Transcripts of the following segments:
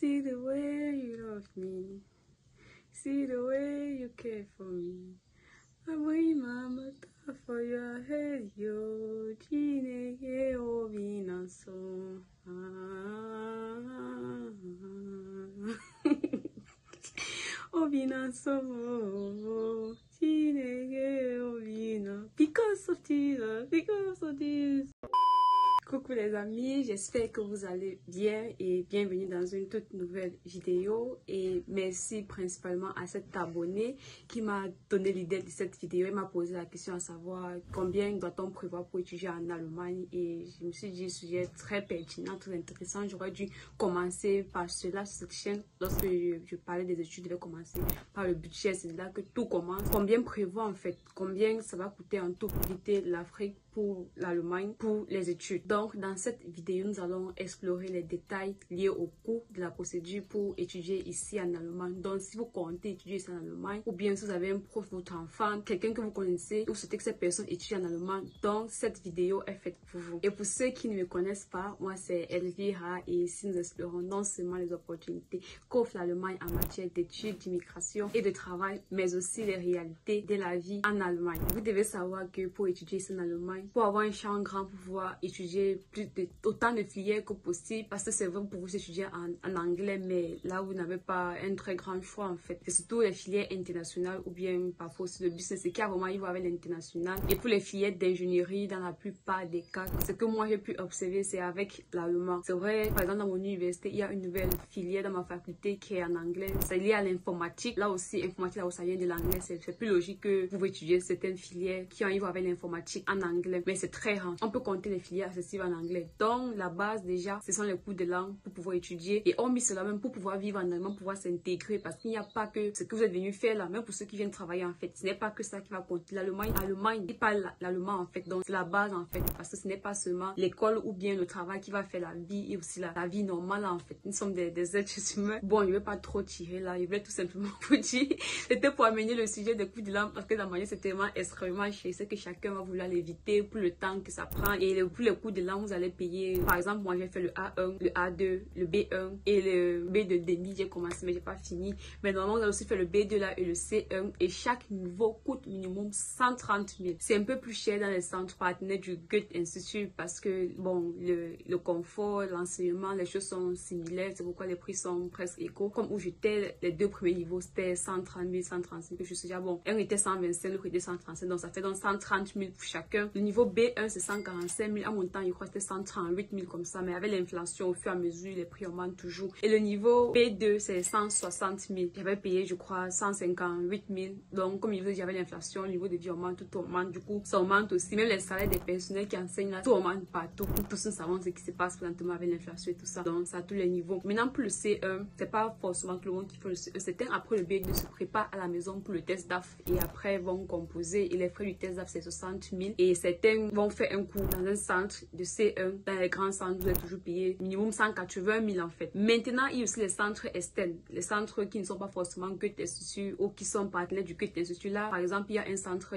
See the way you love me. See the way you care for me. Abui mama ta for your head yo. Chine ye obinaso. Obinaso. Chine ye obina. Because of this. Because of this. Coucou les amis, j'espère que vous allez bien et bienvenue dans une toute nouvelle vidéo et merci principalement à cet abonné qui m'a donné l'idée de cette vidéo et m'a posé la question à savoir combien doit-on prévoir pour étudier en Allemagne et je me suis dit sujet très pertinent, très intéressant, j'aurais dû commencer par cela sur cette chaîne lorsque je parlais des études, je vais commencer par le budget, c'est là que tout commence, combien prévoir en fait, combien ça va coûter en tout pour quitter l'Afrique pour l'Allemagne, pour les études. Donc, dans cette vidéo, nous allons explorer les détails liés au coût de la procédure pour étudier ici en Allemagne. Donc, si vous comptez étudier ici en Allemagne, ou bien si vous avez un prof, votre enfant, quelqu'un que vous connaissez, ou souhaitez que cette personne étudie en Allemagne, donc cette vidéo est faite pour vous. Et pour ceux qui ne me connaissent pas, moi c'est Elvira et ici nous explorons non seulement les opportunités qu'offre l'Allemagne en matière d'études, d'immigration et de travail, mais aussi les réalités de la vie en Allemagne. Vous devez savoir que pour étudier ici en Allemagne, pour avoir un champ grand, pour pouvoir étudier autant de filières que possible, parce que c'est vrai pour vous étudier en anglais, mais là vous n'avez pas un très grand choix en fait. C'est surtout les filières internationales ou bien parfois aussi le business qui a vraiment à voir avec l'international. Et pour les filières d'ingénierie, dans la plupart des cas, ce que moi j'ai pu observer, c'est avec l'allemand. C'est vrai, par exemple dans mon université, il y a une nouvelle filière dans ma faculté qui est en anglais. C'est lié à l'informatique. Là aussi, informatique, là où ça vient de l'anglais, c'est plus logique que vous étudiez certaines filières qui ont à voir avec l'informatique en anglais. Mais c'est très rare. On peut compter les filières accessibles en anglais. Donc, la base déjà, ce sont les cours de langue pour pouvoir étudier. Et hormis cela, même pour pouvoir vivre en allemand, pouvoir s'intégrer. Parce qu'il n'y a pas que ce que vous êtes venu faire là, même pour ceux qui viennent travailler en fait. Ce n'est pas que ça qui va compter. L'Allemagne, ils parlent l'allemand en fait. Donc, c'est la base en fait. Parce que ce n'est pas seulement l'école ou bien le travail qui va faire la vie et aussi la vie normale en fait. Nous sommes des êtres humains. Bon, je ne vais pas trop tirer là. Je voulais tout simplement vous dire. C'était pour amener le sujet des cours de langue parce que la manière c'est tellement extrêmement cher. C'est que chacun va vouloir l'éviter pour le temps que ça prend. Et pour les cours de langue, vous allez payer. Par exemple, moi j'ai fait le A1, le A2, le B1 et le B de demi. J'ai commencé mais j'ai pas fini. Mais normalement, vous allez aussi faire le B2 là et le C1. Et chaque niveau coûte minimum 130 000. C'est un peu plus cher dans les centres partenaires du Goethe Institut parce que bon, le confort, l'enseignement, les choses sont similaires. C'est pourquoi les prix sont presque égaux. Comme où j'étais, les deux premiers niveaux c'était 130 000, 135 000. Je suis déjà bon. Un était 125, l'autre était 135. Donc ça fait donc 130 000 pour chacun. Le niveau B1 c'est 145 000. À mon temps, je crois que c'était 138 000 comme ça. Mais avec l'inflation, au fur et à mesure, les prix augmentent toujours. Et le niveau B2 c'est 160 000. J'avais payé, je crois, 158 000. Donc comme je vous dis, j'avais l'inflation, le niveau de vie augmente, tout augmente. Du coup, ça augmente aussi. Même les salaires des personnels qui enseignent là, tout augmente partout. Nous tous nous savons ce qui se passe présentement avec l'inflation et tout ça. Donc ça à tous les niveaux. Maintenant pour le C1, c'est pas forcément tout le monde qui fait le C1. Certains après le B2 se préparent à la maison pour le test DAF et après vont composer. Et les frais du test DAF c'est 60 000. Et certains vont faire un cours dans un centre de C1. Dans les grands centres, vous êtes toujours payé minimum 180 000 en fait. Maintenant, il y a aussi les centres externes. Les centres qui ne sont pas forcément Goethe Institut ou qui sont partenaires du Goethe Institut. Là, par exemple, il y a un centre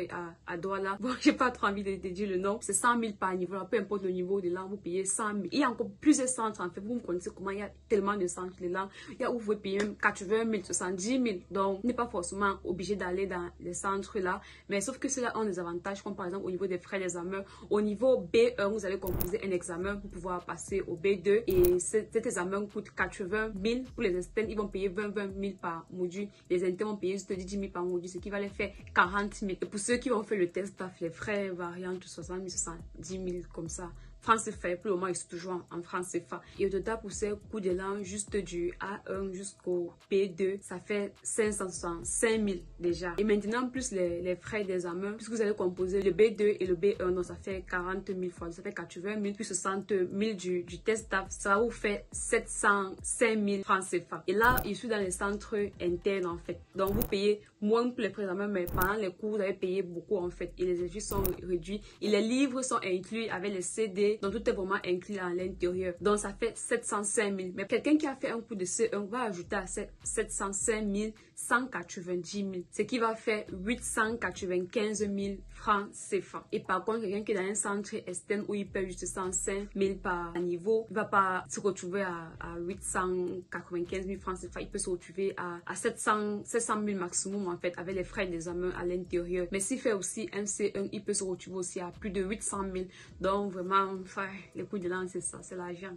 à Douala. Bon, j'ai pas trop envie de dire le nom. C'est 100 000 par niveau. Peu importe le niveau de langue, vous payez 100 000. Il y a encore plusieurs centres en fait. Vous me connaissez comment il y a tellement de centres de langue. Il y a où vous pouvez payer même 80 000, 70 000. Donc, on n'est pas forcément obligé d'aller dans les centres là. Mais sauf que ceux-là ont des avantages comme par exemple au niveau des frais d'examen. Au niveau B1, vous allez composer un examen pour pouvoir passer au B2 et cet examen coûte 80 000 pour les externes. Ils vont payer 20 000 par module. Les internes vont payer juste 10 000 par module, ce qui va les faire 40 000. Et pour ceux qui vont faire le test DAF, les frais varient entre 60 000 et 70 000 comme ça. France CFA, pour le moment, ils sont toujours en France CFA. Et au total, pour ces cours de langue, juste du A1 jusqu'au B2, ça fait 565 000 déjà. Et maintenant, plus les frais d'examen, puisque vous allez composer le B2 et le B1, donc ça fait 40 000 fois, ça fait 80 000, plus 60 000 du test DAF, ça va vous faire 705 000 francs CFA. Et là, je suis dans les centres internes en fait. Donc, vous payez moins pour les pré-examens, mais pendant les cours, vous avez payé beaucoup en fait. Et les exercices sont réduits. Et les livres sont inclus avec les CD. Donc tout est vraiment inclus à l'intérieur. Donc ça fait 705 000. Mais quelqu'un qui a fait un cours de C1 va ajouter à 705 000 190 000. Ce qui va faire 895 000 francs CFA. Et par contre, quelqu'un qui est dans un centre externe où il paye juste 105 000 par niveau, il ne va pas se retrouver à 895 000 francs CFA. Il peut se retrouver à 700 000 maximum en fait avec les frais d'examen à l'intérieur. Mais s'il fait aussi un C1, il peut se retrouver aussi à plus de 800 000. Donc vraiment, enfin, les coûts de langue, c'est ça, c'est l'argent.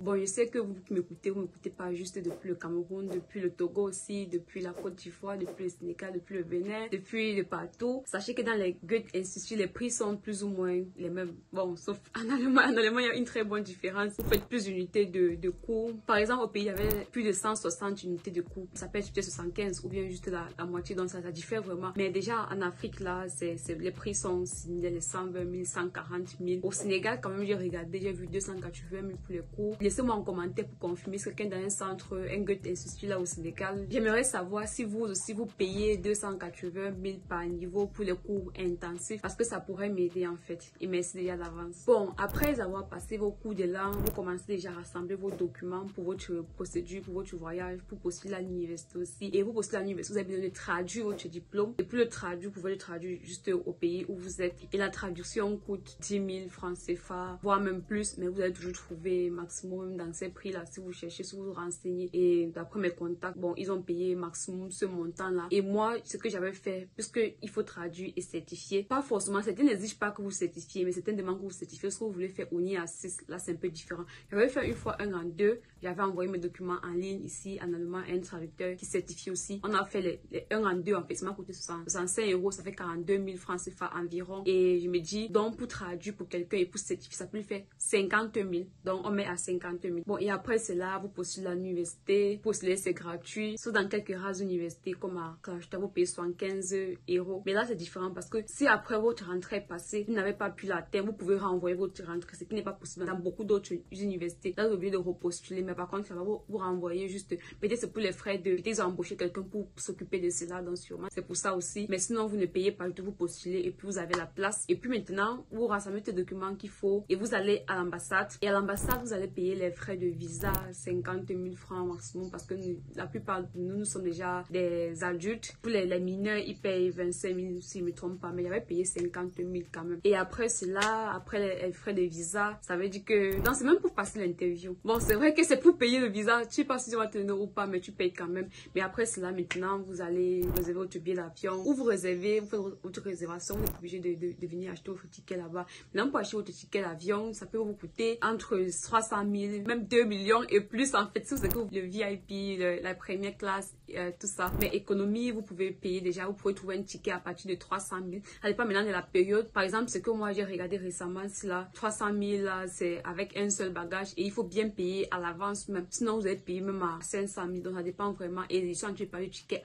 Bon, je sais que vous qui m'écoutez, vous ne m'écoutez pas juste depuis le Cameroun, depuis le Togo aussi, depuis la Côte d'Ivoire, depuis le Sénégal, depuis le Bénin, depuis de partout. Sachez que dans les Goethe Instituts, les prix sont plus ou moins les mêmes. Bon, sauf en Allemagne. En Allemagne, il y a une très bonne différence. Vous faites plus d'unités de cours. Par exemple, au pays, il y avait plus de 160 unités de cours. Ça peut être 75 ou bien juste la moitié. Donc, ça diffère vraiment. Mais déjà, en Afrique, là, les prix sont similaires, les 120 000, 140 000. Au Sénégal, quand même, j'ai regardé, j'ai vu 280 000 pour les cours. Laissez-moi en commentaire pour confirmer si quelqu'un dans un centre, un Goethe Institut là au Sénégal. J'aimerais savoir si vous aussi, vous payez 280 000 par niveau pour les cours intensifs parce que ça pourrait m'aider en fait. Et merci déjà d'avance. Bon, après avoir passé vos cours de langue, vous commencez déjà à rassembler vos documents pour votre procédure, pour votre voyage, pour postuler à l'université aussi. Et vous postulez à l'université, vous avez besoin de traduire votre diplôme. Et pour le traduire, vous pouvez le traduire juste au pays où vous êtes. Et la traduction coûte 10 000 francs CFA, voire même plus, mais vous allez toujours trouver maximum dans ces prix-là si vous cherchez, si vous vous renseignez. Et d'après mes contacts, bon, ils ont payé maximum ce montant-là. Et moi, ce que j'avais fait, puisqu'il faut traduire et certifier, pas forcément, certains n'exigent pas que vous certifiez, mais certains demandent que vous certifiez. Ce que vous voulez faire au NIA 6, là c'est un peu différent. J'avais fait une fois un en deux, j'avais envoyé mes documents en ligne ici en allemand à un traducteur qui certifie aussi. On a fait les 1 en 2 en fait, ça m'a coûté 65 €, ça fait 42 000 francs CFA environ. Et je me dis, donc pour traduire pour quelqu'un et pour certifier, ça peut lui faire 50 000. Donc on met à 50 000. Bon, et après cela, vous postulez à l'université, postuler c'est gratuit. Sauf dans quelques rares universités comme à Clashta, vous payez 75 €. Mais là c'est différent parce que si après votre rentrée est passée, vous n'avez pas pu l'atteindre, vous pouvez renvoyer votre rentrée, ce qui n'est pas possible dans beaucoup d'autres universités. Là vous avez oublié de repostuler, mais par contre ça va vous renvoyer juste, peut-être c'est pour les frais de, peut-être embaucher quelqu'un pour s'occuper de cela, donc sûrement c'est pour ça aussi. Mais sinon vous ne payez pas du tout, vous postulez et puis vous avez la place. Et puis maintenant vous rassemblez les documents qu'il faut et vous allez à l'ambassade. Et à l'ambassade vous allez payer les frais de visa, 50 000 francs maximum, parce que la plupart de nous sommes déjà des adultes. Pour les mineurs ils payent 25 000 si je ne me trompe pas, mais j'avais payé 50 000 quand même. Et après cela, après les frais de visa, ça veut dire que non, c'est même pour passer l'interview. Bon, c'est vrai que c'est pour payer le visa, tu sais pas si tu vas te donner ou pas, mais tu payes quand même. Mais après cela, maintenant vous allez réserver votre billet d'avion ou vous réservez, vous faites votre réservation, vous êtes obligé de venir acheter votre ticket là-bas. Maintenant pour acheter votre ticket d'avion, ça peut vous coûter entre 300 000, même 2 millions et plus en fait, si vous êtes le VIP, la première classe, tout ça. Mais économie, vous pouvez payer déjà, vous pouvez trouver un ticket à partir de 300 000. Ça dépend maintenant de la période. Par exemple, ce que moi j'ai regardé récemment, c'est là, 300 000 là, c'est avec un seul bagage et il faut bien payer à l'avance même. Sinon, vous allez payer même à 500 000. Donc ça dépend vraiment. Et si tu payes le ticket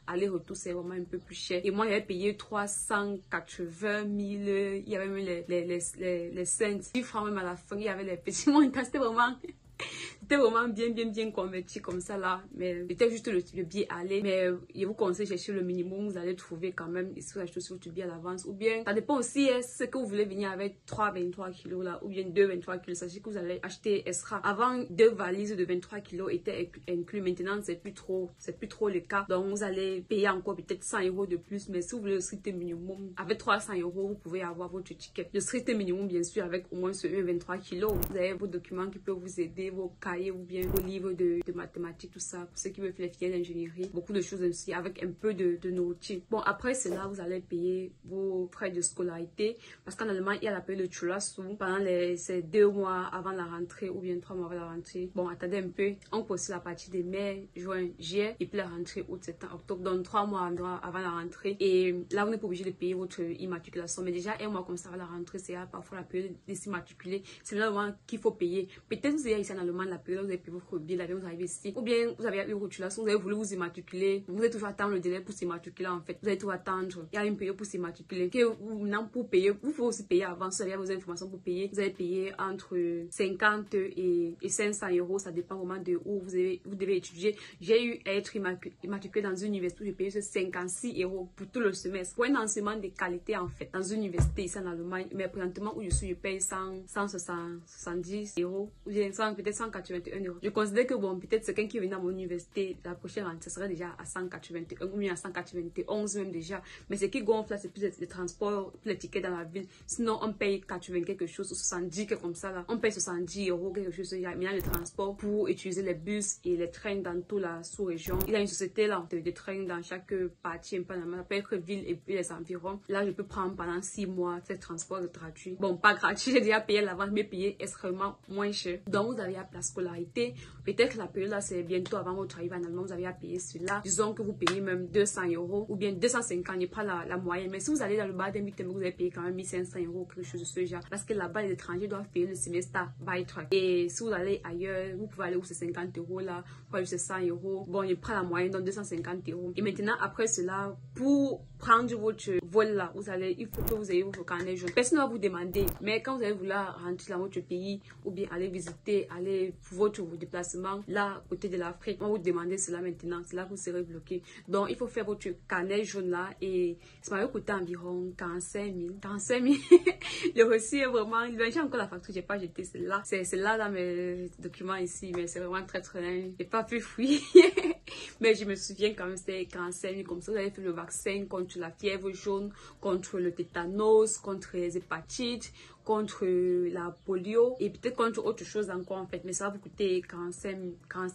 aller-retour, c'est vraiment un peu plus cher. Et moi, j'avais payé 380 000. Il y avait même les 5 francs même à la fin. Il y avait les petits montants. C'était vraiment... C'était vraiment bien converti comme ça là, mais c'était juste le billet aller. Mais je vous conseille de chercher le minimum, vous allez trouver quand même si vous achetez sur votre billet à l'avance. Ou bien ça dépend aussi ce que vous voulez venir avec 23 kilos là, ou bien 23 kilos. Sachez que vous allez acheter extra. Avant 2 valises de 23 kilos étaient inclus, maintenant c'est plus trop le cas. Donc vous allez payer encore peut-être 100 € de plus, mais si vous voulez le strict minimum avec 300 €, vous pouvez avoir votre ticket. Le strict minimum bien sûr avec au moins ce 23 kilos. Vous avez vos documents qui peuvent vous aider, vos cahiers ou bien vos livres de mathématiques, tout ça, pour ceux qui veulent faire les filières d'ingénierie, beaucoup de choses aussi avec un peu de nourriture. Bon, après cela, vous allez payer vos frais de scolarité parce qu'en Allemagne, il y a la période de Schulassou pendant ces 2 mois avant la rentrée ou bien 3 mois avant la rentrée. Bon, attendez un peu, on postule à partir de mai, juin, juillet et puis la rentrée août, septembre, octobre, donc 3 mois avant la rentrée. Et là, vous n'êtes pas obligé de payer votre immatriculation, mais déjà 1 mois comme ça avant la rentrée, c'est parfois la période de s'immatriculer. C'est là qu'il faut payer. Peut-être vous êtes ici en Allemagne, la période où vous avez payé votre billet d'avion, vous arrivez ici. Ou bien vous avez eu rotulation, vous avez voulu vous immatriculer. Vous allez toujours attendre le délai pour s'immatriculer en fait. Vous allez toujours attendre. Il y a une période pour s'immatriculer. Maintenant, pour payer, vous pouvez aussi payer avant. Si vous avez vos informations pour payer, vous allez payer entre 50 et 500 euros. Ça dépend vraiment de où vous devez étudier. J'ai eu à être immatriculé dans une université où j'ai payé 56 euros pour tout le semestre. Pour un enseignement de qualité en fait. Dans une université ici en Allemagne. Mais présentement où je suis, je paye 170 euros. Ou bien peut-être 181 euros. Je considère que bon, peut-être quelqu'un qui vient dans mon université, la prochaine rentrée serait déjà à 181 ou bien à 191 même déjà. Mais ce qui gonfle là, c'est plus les transports, plus les tickets dans la ville. Sinon, on paye 80 quelque chose, ou 70 quelque comme ça là. On paye 70 euros quelque chose. Il y a maintenant le transport pour utiliser les bus et les trains dans toute la sous-région. Il y a une société là de trains dans chaque partie un peu dans la ville et puis les environs. Là, je peux prendre pendant 6 mois ce transport gratuit. Bon, pas gratuit, j'ai déjà payé l'avance, mais payé extrêmement moins cher. Donc, vous avez à la scolarité. Peut-être que la période là, c'est bientôt avant votre arrivée en Allemagne, vous avez à payer cela. Disons que vous payez même 200 euros ou bien 250, je prends la moyenne. Mais si vous allez dans le bas d'un vous allez payer quand même 1500 euros, quelque chose de ce genre. Parce que là-bas, les étrangers doivent payer le semestre Beitrag. Et si vous allez ailleurs, vous pouvez aller où c'est 50 euros là, vous pouvez aller où c'est 100 euros. Bon, je prends la moyenne, donc 250 euros. Et maintenant, après cela, pour prendre votre vol là, il faut que vous ayez votre carnet jaune. Personne ne va vous demander, mais quand vous allez vouloir rentrer dans votre pays ou bien aller visiter, aller pour votre déplacement là, côté de l'Afrique, on va vous demander cela maintenant. C'est là que vous serez bloqué. Donc, il faut faire votre carnet jaune là et ça m'a coûté environ 45 000. 45 000. Le reçu est vraiment, j'ai encore la facture, j'ai pas jeté celle-là. C'est là dans mes documents ici, mais c'est vraiment très très, j'ai pas pu fuir. Mais je me souviens quand même, c'était 45 000 comme ça. Vous avez fait le vaccin contre la fièvre jaune, contre le tétanos, contre les hépatites, contre la polio et peut-être contre autre chose encore en fait. Mais ça va vous coûter 45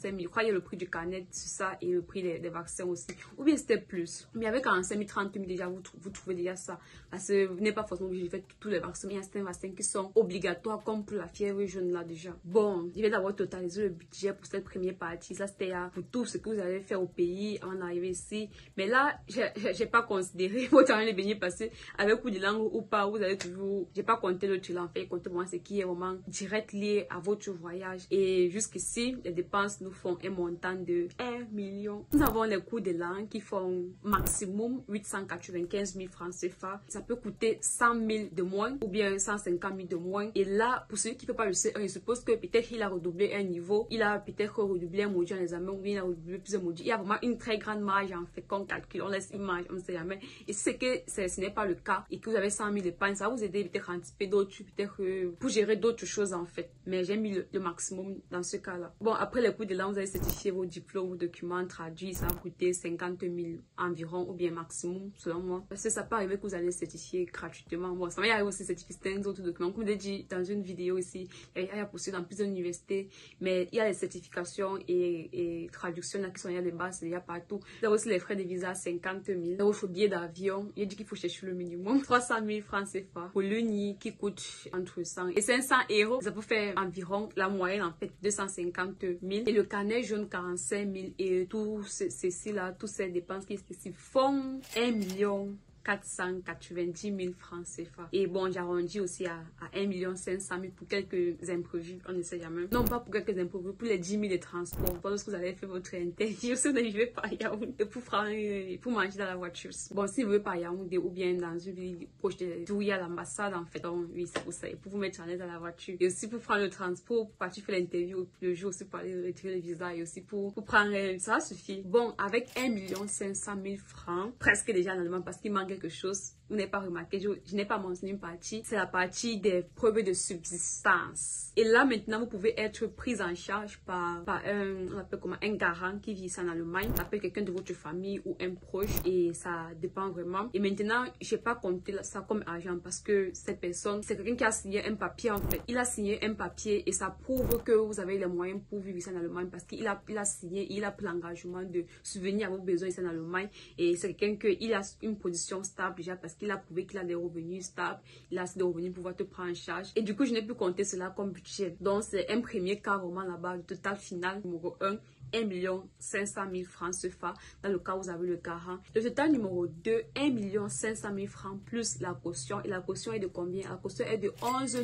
000. Je crois qu'il y a le prix du carnet sur ça et le prix des vaccins aussi. Ou bien c'était plus. Mais avec 45 000, 30 000 déjà, vous trouvez déjà ça. Parce que vous n'êtes pas forcément obligé de faire tous les vaccins. Mais il y a certains vaccins qui sont obligatoires comme pour la fièvre jaune là déjà. Bon, je vais d'abord totaliser le budget pour cette première partie. Ça c'était pour tout ce que vous allez faire au pays avant d'arriver ici. Mais là, j'ai pas considéré votre année de venir passer avec coup de langue ou pas. Vous allez toujours, j'ai pas compté le en fait, comptez pour moi ce qui est vraiment direct lié à votre voyage. Et jusqu'ici, les dépenses nous font un montant de 1 million. Nous avons les coûts de langue qui font maximum 895 000 francs CFA. Ça peut coûter 100 000 de moins ou bien 150 000 de moins. Et là, pour celui qui ne peut pas le C1, je suppose que peut-être il a redoublé un niveau, il a peut-être redoublé un module en examen ou bien il a redoublé plusieurs modules. Il y a vraiment une très grande marge en fait qu'on calcule, on laisse une marge, on ne sait jamais. Et si c'est que ce n'est pas le cas et que vous avez 100 000 d'épargne, ça va vous aider peut-être à anticiper d'autres, peut-être pour gérer d'autres choses en fait. Mais j'ai mis le maximum dans ce cas-là. Bon, après les coûts de langue, vous allez certifier vos diplômes, vos documents traduits, ça va coûter 50 000 environ ou bien maximum selon moi. Parce que ça peut arriver que vous allez certifier gratuitement. Bon, ça va y arriver aussi certifier certains autres documents. Comme je l'ai dit dans une vidéo ici, il y a possible dans plusieurs universités, mais il y a les certifications et traductions là qui sont là les bases, il y a partout. Il y a aussi les frais de visa 50 000. Il y a votre billet d'avion, il dit qu'il faut chercher le minimum 300 000 francs CFA pour le nid qui coûte entre 100 et 500 euros. Ça peut faire environ la moyenne en fait 250 000. Et le carnet jaune 45 000 et tout ceci là, toutes ces dépenses qui font 1 million 490 000 francs CFA. Et bon, j'arrondis aussi à 1 500 000 pour quelques imprévus. On ne sait jamais. Non, pas pour quelques imprévus, pour les 10 000 de transport. Lorsque vous avez fait votre interview, si vous n'arrivez pas à Yaoundé pour manger dans la voiture. Bon, si vous voulez pas à Yaoundé ou bien dans une ville proche d'où il y a l'ambassade, en fait, donc, oui, c'est pour ça. Et pour vous mettre à l'aise dans la voiture. Et aussi pour prendre le transport, pour partir faire l'interview le jour aussi pour aller retirer le visa et aussi pour prendre. Ça suffit. Bon, avec 1 500 000 francs, presque déjà en allemand parce qu'il manque quelque chose, vous n'avez pas remarqué, je n'ai pas mentionné une partie, c'est la partie des preuves de subsistance. Et là maintenant vous pouvez être prise en charge par on appelle comment, un garant qui vit ici en Allemagne, ça peut être quelqu'un de votre famille ou un proche et ça dépend vraiment. Et maintenant j'ai pas compté ça comme argent parce que cette personne, c'est quelqu'un qui a signé un papier en fait. Il a signé un papier et ça prouve que vous avez les moyens pour vivre ici en Allemagne parce qu'il a signé, il a pris l'engagement de subvenir à vos besoins ici en Allemagne et c'est quelqu'un qui a une position stable déjà parce qu'il a prouvé qu'il a des revenus stables, il a assez de revenus pour pouvoir te prendre en charge. Et du coup, je n'ai pu compter cela comme budget. Donc, c'est un premier cas vraiment là-bas, le total final numéro 1. 1 500 000 francs CFA dans le cas où vous avez le garant. Le total numéro 2, 1 500 000 francs plus la caution. Et la caution est de combien? La caution est de 11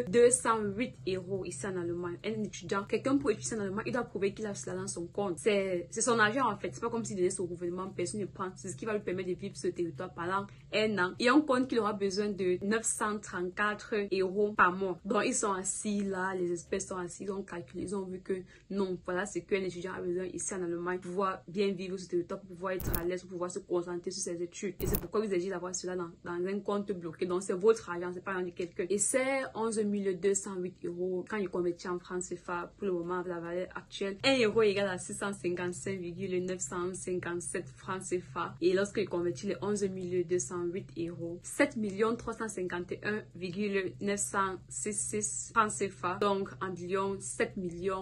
208 € ici en Allemagne. Un étudiant, quelqu'un pour étudier en Allemagne, il doit prouver qu'il a cela dans son compte. C'est son argent en fait. C'est pas comme s'il donnait son gouvernement, personne ne prend. C'est ce qui va lui permettre de vivre sur le territoire pendant un an. Et on compte qu'il aura besoin de 934 € par mois. Donc ils sont assis là, les experts sont assis, ils ont calculé, ils ont vu que non, voilà ce qu'un étudiant a besoin ici en Allemagne pour pouvoir bien vivre sur ce territoire, pour pouvoir être à l'aise, pour pouvoir se concentrer sur ses études. Et c'est pourquoi vous exigez d'avoir cela dans un compte bloqué. Donc c'est votre argent, c'est pas l'argent de quelqu'un. Et c'est 11 208 € quand il convertit en francs CFA pour le moment avec la valeur actuelle. 1 € égale à 655,957 francs CFA. Et lorsque il convertit les 11 208 €, 7 351,966 francs CFA. Donc en millions, 7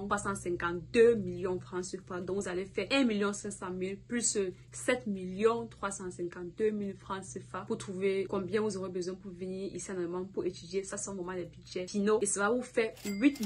352 millions francs CFA. Donc vous allez faire 1 500 000 plus 7 352 000 francs CFA pour trouver combien vous aurez besoin pour venir ici en Allemagne pour étudier. Ça, c'est vraiment les budgets finaux. Et ça va vous faire 8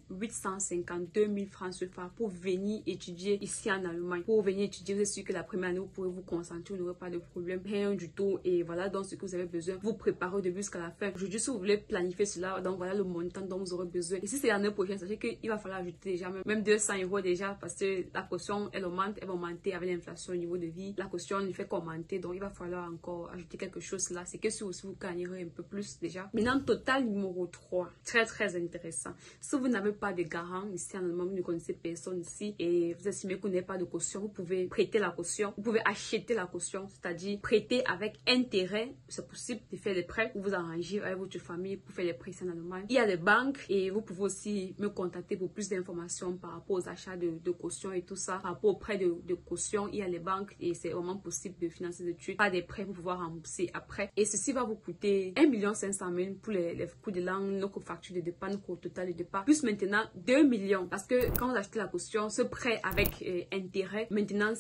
852 000 francs CFA pour venir étudier ici en Allemagne. Pour venir étudier, vous êtes sûr que la première année, vous pourrez vous concentrer, vous n'aurez pas de problème, rien du tout. Et voilà donc ce que vous avez besoin. Vous préparez au début jusqu'à la fin. Aujourd'hui, si vous voulez planifier cela, donc voilà le montant dont vous aurez besoin. Et si c'est l'année prochaine, sachez qu'il va falloir ajouter déjà même 200 € déjà parce que la caution, elle augmente, elle va augmenter avec l'inflation au niveau de vie. La caution ne fait qu'augmenter, donc il va falloir encore ajouter quelque chose là. C'est que si aussi vous gagnerez un peu plus déjà. Maintenant, total numéro 3, très intéressant. Si vous n'avez pas de garant ici en Allemagne, vous ne connaissez personne ici et vous estimez que vous n'avez pas de caution, vous pouvez prêter la caution, vous pouvez acheter la caution, c'est-à-dire prêter avec intérêt. C'est possible de faire des prêts ou vous arranger avec votre famille pour faire des prêts ici en Allemagne. Il y a des banques et vous pouvez aussi me contacter pour plus d'informations par rapport aux achats de caution et tout ça. Par rapport aux prêts de caution, il y a les banques et c'est vraiment possible de financer des études par des prêts pour pouvoir rembourser après. Et ceci va vous coûter 1 500 000 pour les coûts de langue, nos factures de départ, nos coûts total de départ, plus maintenant 2 millions. Parce que quand vous achetez la caution, ce prêt avec intérêt, maintenant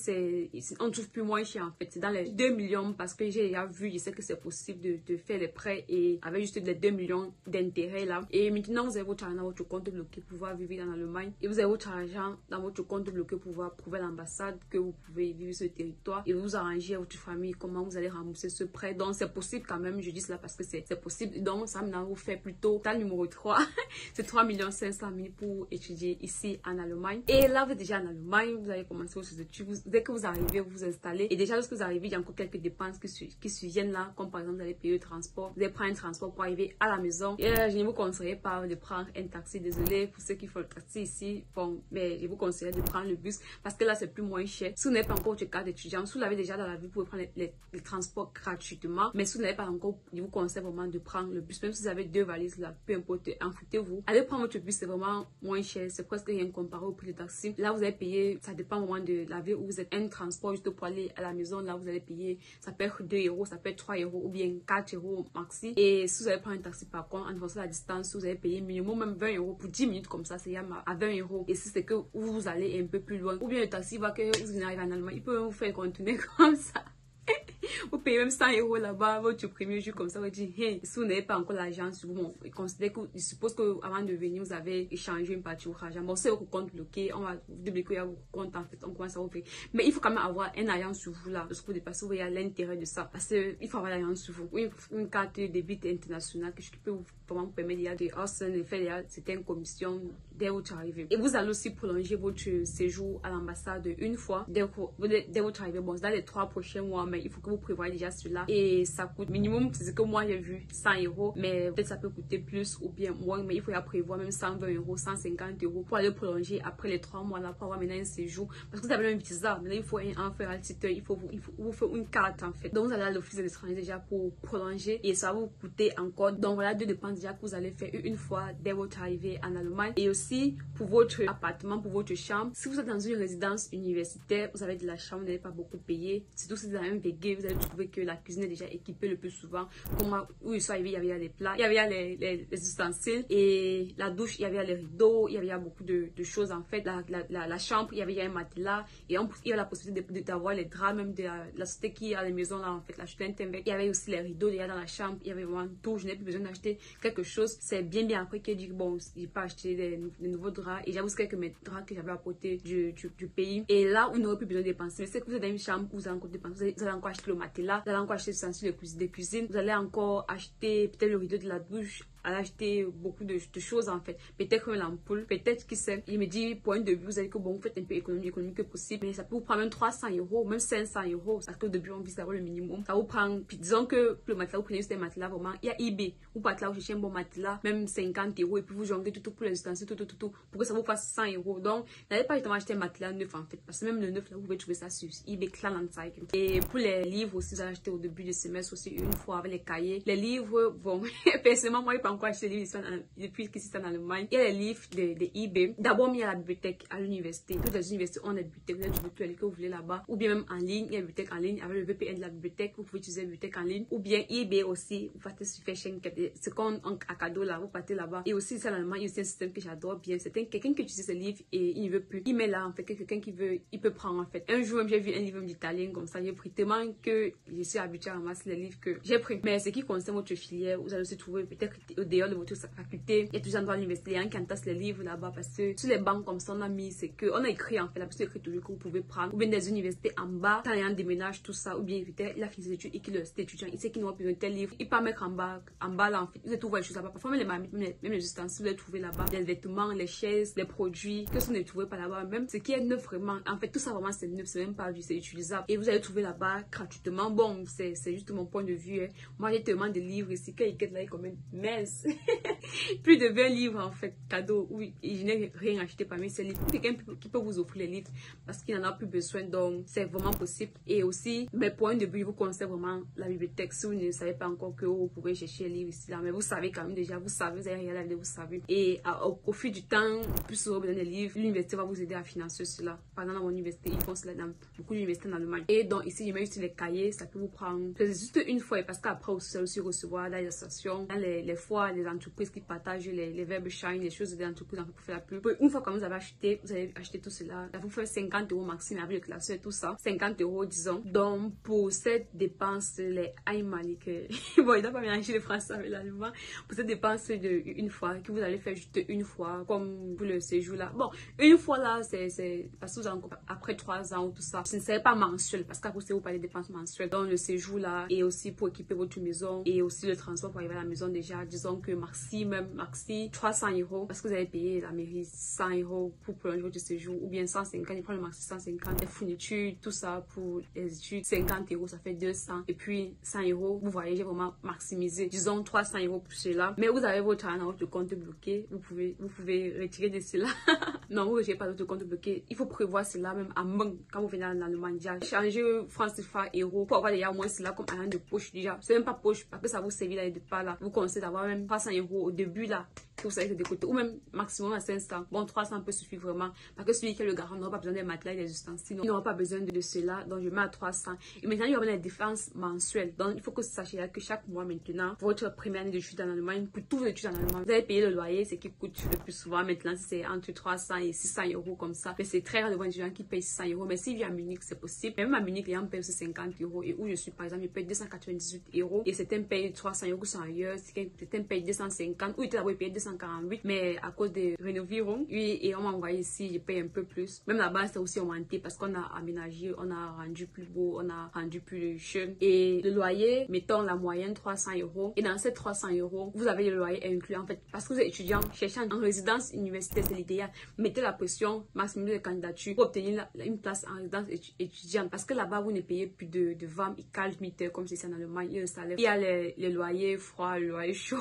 on trouve plus moins cher en fait. C'est dans les 2 millions parce que j'ai déjà vu, je sais que c'est possible de faire les prêts et avec juste les 2 millions d'intérêt là. Et maintenant vous avez votre argent dans votre compte bloqué pour pouvoir vivre en Allemagne. Et vous avez votre argent dans votre compte bloqué pour pouvoir prouver à l'ambassade que vous pouvez vivre sur le territoire et vous arranger à votre famille comment vous allez rembourser ce prêt. Donc c'est possible quand même, je dis cela parce que c'est possible. Donc ça maintenant vous fait plutôt total numéro 3. C'est 3 500 000 pour étudier ici en Allemagne. Et là vous êtes déjà en Allemagne, vous allez commencer vos études. Dès que vous arrivez, vous vous installez. Et déjà lorsque vous arrivez, il y a encore quelques dépenses qui surviennent là, comme par exemple vous allez payer le transport. Vous allez prendre un transport pour arriver à la maison. Et je ne vous conseillerais pas de prendre un taxi, désolé pour ceux qui font le taxi ici. Bon, mais je vous conseille de prendre le bus parce que là c'est plus moins cher. Si vous n'avez pas encore votre carte d'étudiant, si vous l'avez déjà dans la vie, vous pouvez prendre les transports gratuitement. Mais si vous n'avez pas encore, je vous conseille vraiment de prendre le bus. Même si vous avez 2 valises là, peu importe, enfoutez-vous. Allez prendre votre bus, c'est vraiment moins cher. C'est presque rien comparé au prix du taxi. Là vous allez payer, ça dépend vraiment de la ville où vous êtes, un transport juste pour aller à la maison. Là vous allez payer, ça peut être 2 €, ça peut être 3 € ou bien 4 € maxi. Et si vous allez prendre un taxi par contre, en fonction de la distance, vous allez payer minimum même 20 € pour 10 minutes comme ça, c'est à 20 €. Et si c'est que vous allez un peu plus loin, ou bien le taxi va que vous arrivez en Allemagne, il peut vous faire contourner comme ça. Vous payez même 100 € là-bas, votre premier jour comme ça, vous dites, hey, si vous n'avez pas encore l'argent sur vous, bon, il suppose que avant de venir, vous avez échangé une partie de votre argent. Bon, c'est votre compte bloqué, on va vous débloquer votre compte, en fait, on commence à vous payer. Mais il faut quand même avoir un argent sur vous là, parce que vous dépassez, vous voyez l'intérêt de ça. Parce qu'il faut avoir l'argent sur vous. Une carte de débit internationale qui peut vous vraiment vous permettre de faire certaines commissions dès votre arrivée. Et vous allez aussi prolonger votre séjour à l'ambassade une fois dès votre arrivée. Bon, c'est dans les 3 prochains mois, mais il faut que vous prévoyez déjà cela. Et ça coûte minimum, c'est ce que moi j'ai vu, 100 €. Mais peut-être ça peut coûter plus ou bien moins, mais il faut y prévoir même 120 €, 150 € pour aller prolonger après les 3 mois là, pour avoir maintenant un séjour. Parce que vous avez un visa, maintenant il faut un faire titre, il faut vous faire une carte en fait. Donc vous allez à l'office de l'étranger déjà pour prolonger et ça va vous coûter encore. Donc voilà 2 dépenses déjà que vous allez faire une fois dès votre arrivée en Allemagne. Et aussi pour votre appartement, pour votre chambre. Si vous êtes dans une résidence universitaire, vous avez de la chambre, vous n'allez pas beaucoup payer. Surtout si vous avez un VG, vous allez trouver que la cuisine est déjà équipée le plus souvent. Comme moi, où je suis arrivée, il y avait les plats, il y avait les ustensiles et la douche, il y avait les rideaux, il y avait beaucoup de choses en fait. La chambre, il y avait un matelas et il y avait la possibilité d'avoir les draps, même de la société qui est à la maison là en fait, la student avec. Il y avait aussi les rideaux déjà dans la chambre, il y avait vraiment tout. Je n'ai plus besoin d'acheter quelque chose. C'est bien après qu'il dit bon, il pas acheter des nouveaux draps. Et j'avoue que mes draps que j'avais apportés du pays. Et là, vous n'aurez plus besoin de dépenser. Mais c'est que vous êtes dans une chambre où vous allez encore dépenser. Vous allez encore acheter le matelas, vous allez encore acheter des ustensiles de cuisine, vous allez encore acheter peut-être le rideau de la douche, à acheter beaucoup de choses en fait. Peut-être une ampoule, peut-être qui sait. Il me dit, point de vue, vous allez que bon, vous faites un peu économique que possible. Mais ça peut vous prendre même 300 €, même 500 €. Parce qu'au début, on vise d'avoir le minimum. Ça vous prend, puis disons que le matelas, vous prenez juste un matelas vraiment. Il y a eBay. Vous partez là, vous cherchez un bon matelas, même 50 € et puis vous jonglez tout pour les ustensiles, tout pour que ça vous fasse 100 €. Donc, n'allez pas justement acheter un matelas neuf en fait. Parce que même le neuf là, vous pouvez trouver ça sur eBay, Kleinanzeigen. Et pour les livres aussi, vous allez acheter au début du semestre aussi une fois avec les cahiers. Les livres, bon, personnellement, moi, je n'ai pas encore acheté les livres depuis que c'est en Allemagne. Il y a les livres de eBay. D'abord, il y a la bibliothèque à l'université. Toutes les universités ont des bibliothèques. Vous allez trouver tous les livres que vous voulez là-bas. Ou bien même en ligne, il y a une bibliothèque en ligne avec le VPN de la bibliothèque. Vous pouvez utiliser la bibliothèque en ligne. Ou bien eBay aussi. Vous partez sur Fashion, ce qu'on a cadeau là, vous partez là-bas. Et aussi, c'est en Allemagne, il y a aussi un système que j'adore bien. C'est quelqu'un qui utilise ce livre et il ne veut plus. Il met là, en fait, quelqu'un qui veut, il peut prendre en fait. Un jour, j'ai vu un livre d'italien comme ça. J'ai pris tellement que je suis habituée à ramasser les livres que j'ai pris. Mais ce qui concerne votre filière, vous allez aussi trouver peut-être au dehors de votre faculté. Il y a toujours un endroit à l'université, il y a un qui entasse les livres là-bas parce que sur les bancs comme ça, on a mis, c'est que, on a écrit en fait, la personne écrit toujours que vous pouvez prendre. Ou bien des universités en bas, quand il y a un déménage, tout ça. Ou bien il a fini ses études et qu'il est étudiant, il sait qu'il n'aura plus de tel livre. Il peut mettre en bas là en fait. Vous allez trouver les choses là-bas. Parfois, même les marmites, même les ustensiles, vous allez trouver là-bas. Les vêtements, les chaises, les produits, que vous ne trouvez pas là-bas. Même ce qui est neuf vraiment. En fait, tout ça vraiment c'est neuf, c'est même pas vu, c'est utilisable. Et vous allez trouver là-bas gratuitement. Bon, c'est juste mon point de vue. Hein. Moi, j'ai tellement de livres ici qu'il y a là, quand même mince. Plus de 20 livres en fait, cadeaux. Oui, et je n'ai rien acheté parmi ces livres. Quelqu'un qui peut vous offrir les livres parce qu'il n'en a plus besoin. Donc, c'est vraiment possible. Et aussi, mes points de vue, je vous conseille vraiment la bibliothèque. Si vous ne savez pas encore que vous pouvez chercher les livres ici, là, mais vous savez quand même déjà, vous savez, vous avez regardé la vidéo, vous savez. Et au fil du temps, plus vous aurez besoin des livres, l'université va vous aider à financer cela. Par exemple, dans mon université, ils font cela dans beaucoup d'universités en Allemagne. Et donc, ici, je mets juste les cahiers, ça peut vous prendre. C'est juste une fois, parce qu'après, vous allez aussi recevoir dans les associations, dans les fois, les entreprises qui partagent les verbes shine, les choses des entreprises pour faire la pub. Une fois que vous avez acheté tout cela, ça vous fait 50 € maximum avec le classeur et tout ça. 50 € disons. Donc, pour cette dépense, les Aimali, bon, il n'a pas mélangé le français avec l'allemand. Pour cette dépense de une fois, que vous allez faire juste une fois, comme pour le séjour là. Bon, une fois là, c'est parce que vous avez encore après 3 ans ou tout ça. Ce ne serait pas mensuel, parce qu'après, vous parlez de dépenses mensuelles. Donc, le séjour là, et aussi pour équiper votre maison, et aussi le transport pour arriver à la maison déjà. Disons que maxi 300 €, parce que vous avez payé la mairie 100 € pour prolonger votre séjour, ou bien 150, il prend le maxi 150, les fournitures, tout ça pour les études, 50 €, ça fait 200, et puis 100 €, vous voyez, j'ai vraiment maximisé, disons 300 € pour cela, mais vous avez votre argent dans votre compte bloqué, vous pouvez retirer de cela. Non, vous ne retirez pas votre compte bloqué, il faut prévoir cela même à manque quand vous venez en Allemagne, déjà, changer francs CFA, euros, pour avoir déjà au moins cela comme argent de poche déjà, c'est même pas poche, parce que ça vous servir là et de pas là, vous conseillez d'avoir même 300 € au début là, que vous savez que de côté, ou même maximum à 500. Bon, 300 peut suffire vraiment. Parce que celui qui est le garant n'aura pas besoin des matelas et des ustensiles. Il n'aura pas besoin de cela. Donc, je mets à 300. Et maintenant, il y aura des dépenses mensuelles. Donc, il faut que vous sachiez que chaque mois maintenant, pour votre première année d'études en Allemagne, pour toutes vos études en Allemagne, vous allez payer le loyer, ce qui coûte le plus souvent. Maintenant, c'est entre 300 et 600 € comme ça. Mais c'est très rare de voir des gens qui payent 600 €. Mais s'il vit à Munich, c'est possible. Même à Munich, les gens payent aussi 50 €. Et où je suis, par exemple, ils payent 298 €. Et certains payent 300 € qui sont ailleurs. Certains payent 250. Ou ils étaient d'abord payés 248. Mais à cause des rénovations, oui, et on m'a envoyé ici, je paye un peu plus. Même là-bas, c'est aussi augmenté parce qu'on a aménagé, on a rendu plus beau, on a rendu plus jeune. Et le loyer, mettons la moyenne 300 €. Et dans ces 300 €, vous avez le loyer inclus en fait. Parce que vous êtes étudiant, cherchant en résidence universitaire, c'est l'idéal. Mettez la pression, maximum de candidatures pour obtenir une place en résidence étudiante. Parce que là-bas, vous ne payez plus de 20 et 40 000 comme c'est en Allemagne. Il y a le salaire. Il y a le loyer froid, le loyer chaud.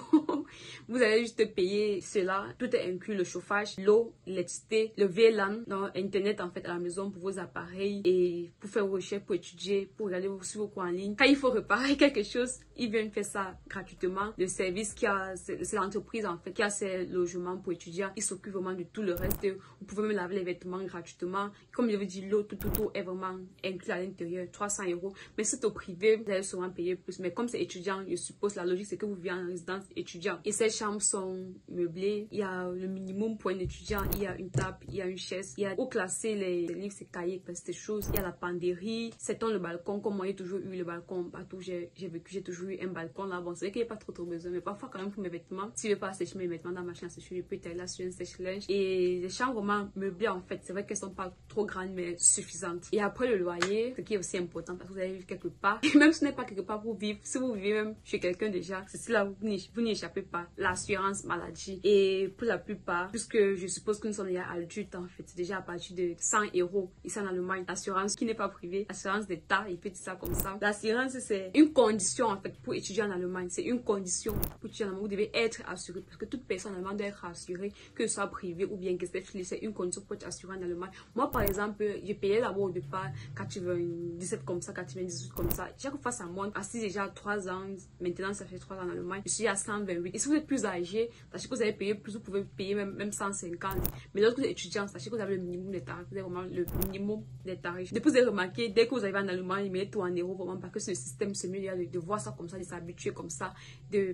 Vous allez juste payer cela. Tout est inclus, le chauffage, l'eau, l'électricité, le VLAN, donc Internet en fait à la maison pour vos appareils et pour faire vos recherches, pour étudier, pour regarder sur vos cours en ligne. Quand il faut réparer quelque chose, ils viennent faire ça gratuitement. Le service c'est l'entreprise en fait qui a ses logements pour étudiants. Ils s'occupent vraiment de tout le reste. Vous pouvez même laver les vêtements gratuitement. Comme je vous dis, l'eau, tout est vraiment inclus à l'intérieur, 300 €. Mais si c'est au privé, vous allez souvent payer plus. Mais comme c'est étudiant, je suppose la logique c'est que vous vivez en résidence étudiante. Et ces chambres sont meublé, il y a le minimum pour un étudiant, il y a une table, il y a une chaise, il y a où classer les livres, ses cahiers, ces choses, il y a la penderie, c'est le balcon, comme moi j'ai toujours eu le balcon partout, j'ai vécu, j'ai toujours eu un balcon là. Bon, c'est vrai qu'il n'y a pas trop besoin, mais parfois quand même pour mes vêtements, si je veux pas sécher mes vêtements dans ma machine à sécher, je peux étaler là sur un sèche-linge. Et les chambres vraiment meublées en fait, c'est vrai qu'elles sont pas trop grandes mais suffisantes. Et après le loyer, ce qui est aussi important parce que vous allez vivre quelque part, et même si ce n'est pas quelque part pour vivre, si vous vivez même chez quelqu'un déjà, c'est là vous n'y échappez pas, l'assurance maladie. Et pour la plupart, puisque je suppose que nous sommes déjà adultes en fait, c'est déjà à partir de 100 € ici en Allemagne, l'assurance qui n'est pas privée, l'assurance d'État, il peut dire ça comme ça. L'assurance c'est une condition en fait pour étudier en Allemagne, c'est une condition pour étudier en Allemagne, vous devez être assuré parce que toute personne en Allemagne doit être assurée, que ce soit privé ou bien que c'est une condition pour être assuré en Allemagne. Moi par exemple, j'ai payé là-bas au départ 97 comme ça, 98 comme ça. Chaque fois ça monte, assis déjà 3 ans, maintenant ça fait 3 ans en Allemagne, je suis à 128. Et si vous êtes plus âgé, sachez que vous allez payer plus, vous pouvez payer même 150. Mais lorsque vous êtes étudiant, sachez que vous avez le minimum des tarifs, vous avez vraiment le minimum des tarifs. Depuis vous avez remarqué, dès que vous arrivez en Allemagne, mettez tout en euros vraiment parce que ce système c'est mieux de voir ça comme ça, de s'habituer comme ça,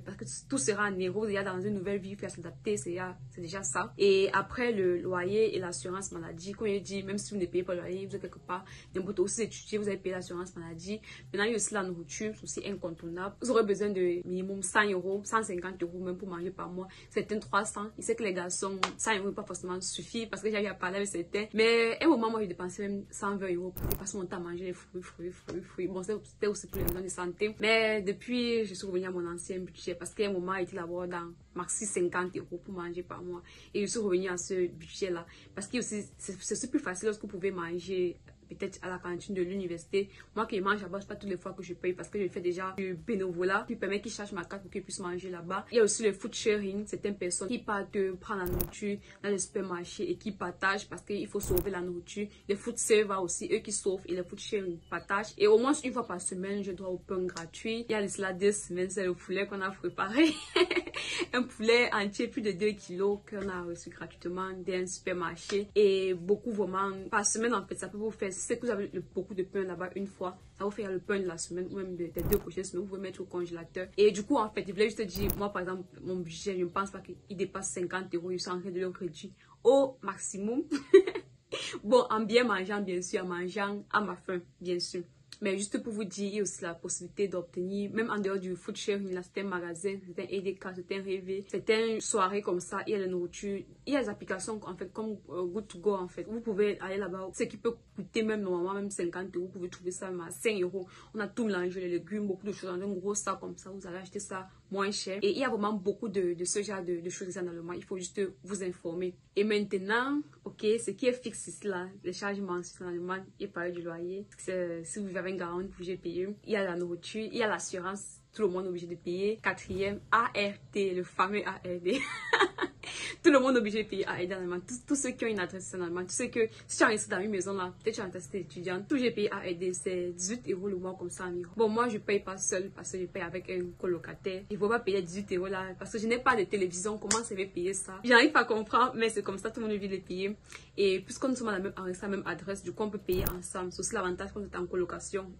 parce que tout sera en euros, il y a dans une nouvelle vie, il faut s'adapter, c'est déjà ça. Et après le loyer et l'assurance maladie, comme je dis, même si vous ne payez pas le loyer, vous êtes quelque part, n'importe où aussi étudier, vous avez payé l'assurance maladie. Maintenant il y a aussi la nourriture, c'est aussi incontournable. Vous aurez besoin de minimum 100 €, 150 € même pour manger par mois, certains 300. Il sait que les garçons 100 € pas forcément suffit parce que j'ai à parler avec certains, mais à un moment moi j'ai dépensé même 120 € pour passer mon temps à manger les fruits. Bon, c'était aussi pour les raisons de santé, mais depuis je suis revenue à mon ancien budget parce qu'à un moment il était là-bas dans maxi 50 € pour manger par mois et je suis revenue à ce budget là parce que c'est plus facile lorsque vous pouvez manger peut-être à la cantine de l'université. Moi qui mange là-bas, c'est pas toutes les fois que je paye parce que je fais déjà du bénévolat qui permet qu'ils chargent ma carte pour qu'ils puissent manger là-bas. Il y a aussi le food sharing, certaines personnes qui partent prendre la nourriture dans les supermarchés et qui partagent parce qu'il faut sauver la nourriture. Les food servers aussi, eux qui sauvent et les food sharing partagent. Et au moins une fois par semaine, je dois au pain gratuit. Il y a cela 2 semaines, c'est le poulet qu'on a préparé. Un poulet entier, plus de 2 kilos qu'on a reçu gratuitement d'un supermarché. Et beaucoup vraiment, par semaine en fait, ça peut vous faire, si c'est que vous avez beaucoup de pain là-bas une fois, ça vous fait le pain de la semaine ou même des 2 prochaines semaines, vous pouvez mettre au congélateur. Et du coup, en fait, je voulais juste dire, moi par exemple, mon budget, je ne pense pas qu'il dépasse 50 €, je suis en train de le réduire au maximum. Bon, en bien mangeant, bien sûr, en mangeant à ma faim, bien sûr. Mais juste pour vous dire, il y a aussi la possibilité d'obtenir, même en dehors du food sharing, là, c'est un magasin, c'est un EDK, c'est un RV, c'est une soirée comme ça, il y a la nourriture, il y a des applications en fait comme Good to Go en fait. Vous pouvez aller là-bas, ce qui peut coûter même normalement même 50 €, vous pouvez trouver ça même à 5 €. On a tout mélangé, les légumes, beaucoup de choses dans un gros sac comme ça, vous allez acheter ça moins cher. Et il y a vraiment beaucoup de ce genre de choses en Allemagne, il faut juste vous informer. Et maintenant, ok, ce qui est fixe ici là, les charges mensuelles en Allemagne, il parle du loyer, si vous avez un garant, vous pouvez payer. Il y a la nourriture, il y a l'assurance, tout le monde est obligé de payer. 4e, ART, le fameux ARD. Tout le monde est obligé de payer ARD en Allemagne. Tous ceux qui ont une adresse en Allemagne, tous ceux que, si tu as resté dans une maison là, peut-être tu as une adresse étudiante, tout j'ai payé ARD, c'est 18 € le mois comme ça environ. Bon, moi je paye pas seul parce que je paye avec un colocataire. Je ne peux pas payer 18 € là parce que je n'ai pas de télévision. Comment je vais payer ça? J'arrive pas à comprendre, mais c'est comme ça, tout le monde est obligé de payer. Et puisque nous sommes à la même adresse, du coup on peut payer ensemble. C'est aussi l'avantage quand vous êtes en colocation.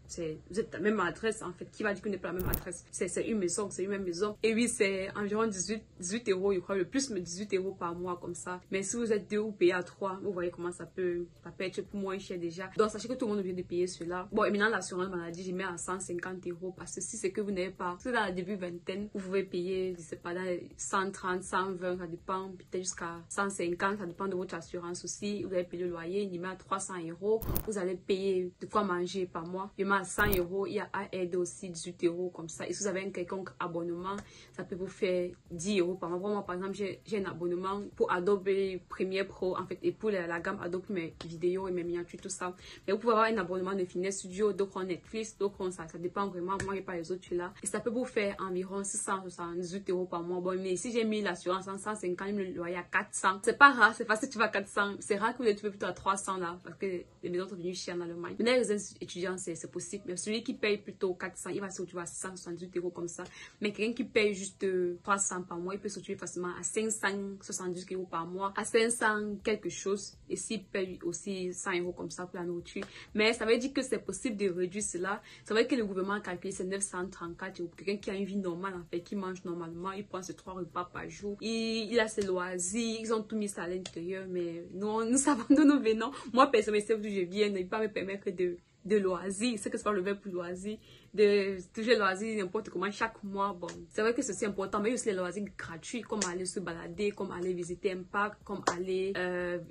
Vous êtes à la même adresse en fait. Qui va dire qu'on n'est pas à la même adresse? C'est une maison, c'est une même maison. Et oui, c'est environ 18 €, je crois, le plus, mais 18 € par mois comme ça. Mais si vous êtes 2 ou payez à 3, vous voyez comment ça peut être pour moins cher déjà. Donc sachez que tout le monde vient de payer cela. Bon, et maintenant l'assurance maladie, je mets à 150 € parce que si c'est que vous n'avez pas, c'est dans le début vingtaine, vous pouvez payer, je sais pas, dans 130, 120, ça dépend, peut-être jusqu'à 150, ça dépend de votre assurance aussi. Vous allez payer le loyer, il met à 300 €. Vous allez payer de quoi manger par mois. Il met à 100 €. Il y a ARD aussi 18 € comme ça. Et si vous avez un quelconque abonnement, ça peut vous faire 10 € par mois. Moi, par exemple, j'ai un abonnement pour Adobe Premiere Pro en fait et pour la gamme Adobe, mes vidéos et mes miniatures, tout ça. Mais vous pouvez avoir un abonnement de Finesse Studio, d'autres en Netflix, d'autres en ça dépend vraiment. Moi, j'ai pas les autres là. Et ça peut vous faire environ 678 € par mois. Bon, mais si j'ai mis l'assurance en 150, le loyer à 400, c'est pas rare, c'est facile, tu vas à 400. C'est rare que vous les trouvez plutôt à 300 là parce que les maisons sont devenues chères en Allemagne. Mais les étudiants, c'est possible. Mais celui qui paye plutôt 400, il va se retrouver à 178 € comme ça. Mais quelqu'un qui paye juste 300 par mois, il peut se retrouver facilement à 570 70 € par mois à 500 quelque chose. Et s'il paye aussi 100 € comme ça pour la nourriture. Mais ça veut dire que c'est possible de réduire cela. Ça veut dire que le gouvernement a calculé c'est 934 €. Quelqu'un qui a une vie normale, en fait, qui mange normalement, il prend ses 3 repas par jour. Il a ses loisirs, ils ont tout mis ça à l'intérieur. Mais nous savons d'où nous venons. Moi, personnellement, c'est d'où je viens. Ne pas me permettre de loisirs, c'est que c'est pas le verbe pour loisirs, de toujours loisirs n'importe comment chaque mois. Bon, c'est vrai que c'est important, mais aussi les loisirs gratuits, comme aller se balader, comme aller visiter un parc, comme aller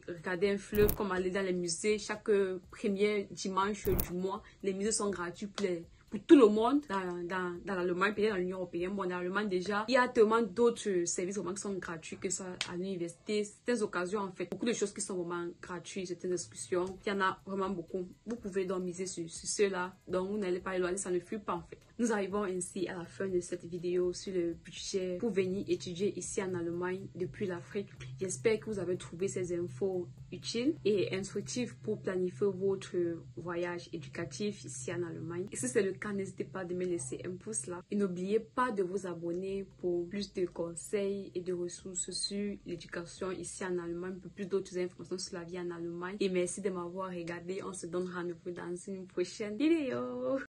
regarder un fleuve, comme aller dans les musées. Chaque premier dimanche du mois, les musées sont gratuits pour tout le monde dans l'Allemagne, peut-être dans l'Union européenne. Bon, dans l'Allemagne déjà, il y a tellement d'autres services vraiment qui sont gratuits que ça à l'université. Certaines occasions, en fait, beaucoup de choses qui sont vraiment gratuites, certaines discussions. Il y en a vraiment beaucoup. Vous pouvez donc miser sur ceux-là. Donc, vous n'allez pas éloigner, ça ne fuit pas en fait. Nous arrivons ainsi à la fin de cette vidéo sur le budget pour venir étudier ici en Allemagne depuis l'Afrique. J'espère que vous avez trouvé ces infos utiles et instructives pour planifier votre voyage éducatif ici en Allemagne. Et si c'est le cas, n'hésitez pas de me laisser un pouce là. Et n'oubliez pas de vous abonner pour plus de conseils et de ressources sur l'éducation ici en Allemagne, pour plus d'autres informations sur la vie en Allemagne. Et merci de m'avoir regardé. On se donne rendez-vous dans une prochaine vidéo.